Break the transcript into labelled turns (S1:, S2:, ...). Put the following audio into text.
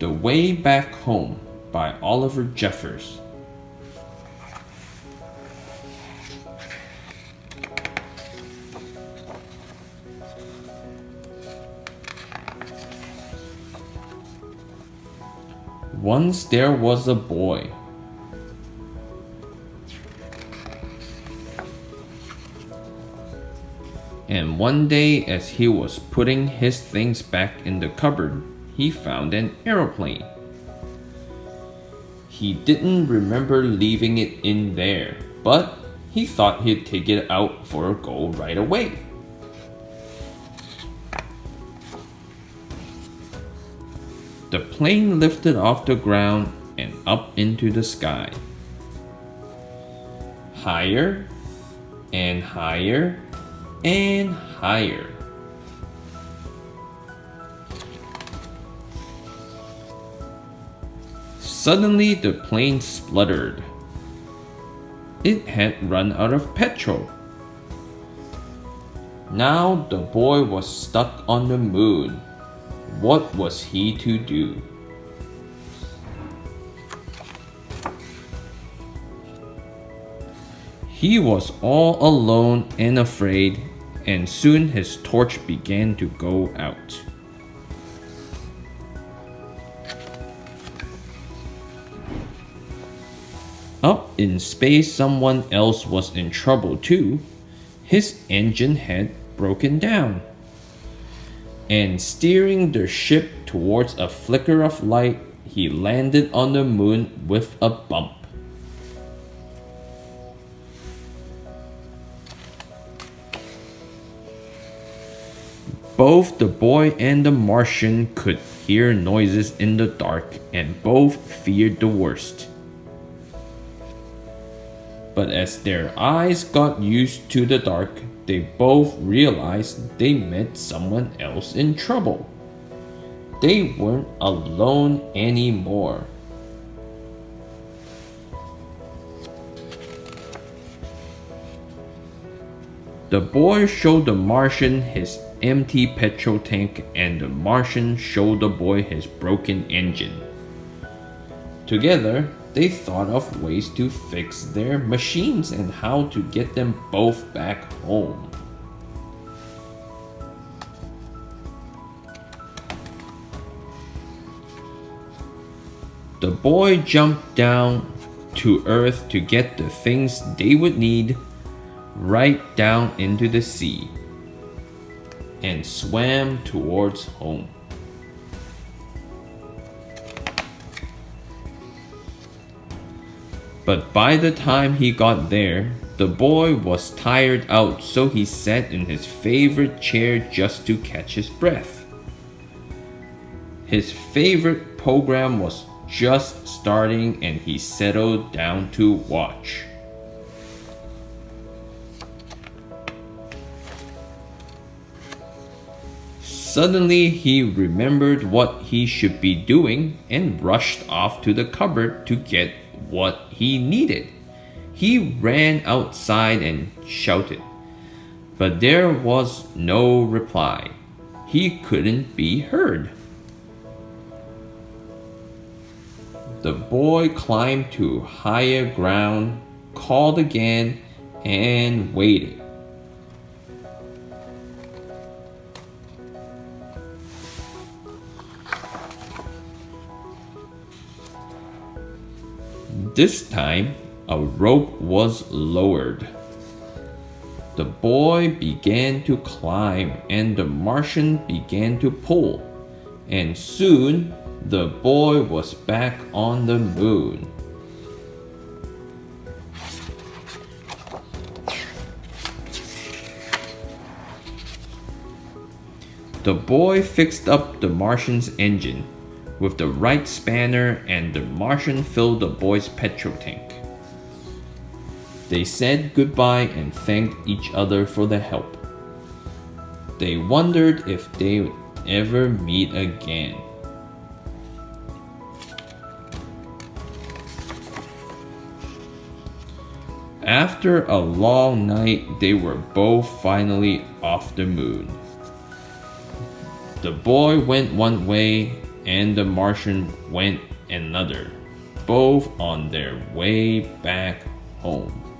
S1: The Way Back Home by Oliver Jeffers. Once there was a boy. And one day, as he was putting his things back in the cupboard, he found an aeroplane. He didn't remember leaving it in there, but he thought he'd take it out for a go right away. The plane lifted off the ground and up into the sky. Higher and higher and higher. Suddenly the plane spluttered. It had run out of petrol. Now the boy was stuck on the moon. What was he to do? He was all alone and afraid, and soon his torch began to go out. Up in space, someone else was in trouble too. His engine had broken down. And steering the ship towards a flicker of light, he landed on the moon with a bump. Both the boy and the Martian could hear noises in the dark, and both feared the worst. But as their eyes got used to the dark, they both realized they met someone else in trouble. They weren't alone anymore. The boy showed the Martian his empty petrol tank, and the Martian showed the boy his broken engine. Together, they thought of ways to fix their machines and how to get them both back home. The boy jumped down to earth to get the things they would need, right down into the sea, and swam towards home. But by the time he got there, the boy was tired out, so he sat in his favorite chair just to catch his breath. His favorite program was just starting, and he settled down to watch. Suddenly, he remembered what he should be doing and rushed off to the cupboard to get what he needed. He ran outside and shouted, but there was no reply. He couldn't be heard. The boy climbed to higher ground, called again, and waited. This time, a rope was lowered. The boy began to climb, and the Martian began to pull, and soon the boy was back on the moon. The boy fixed up the Martian's engine with the right spanner, and the Martian filled the boy's petrol tank. They said goodbye and thanked each other for the help. They wondered if they would ever meet again. After a long night, they were both finally off the moon. The boy went one way, and the Martian went another, both on their way back home.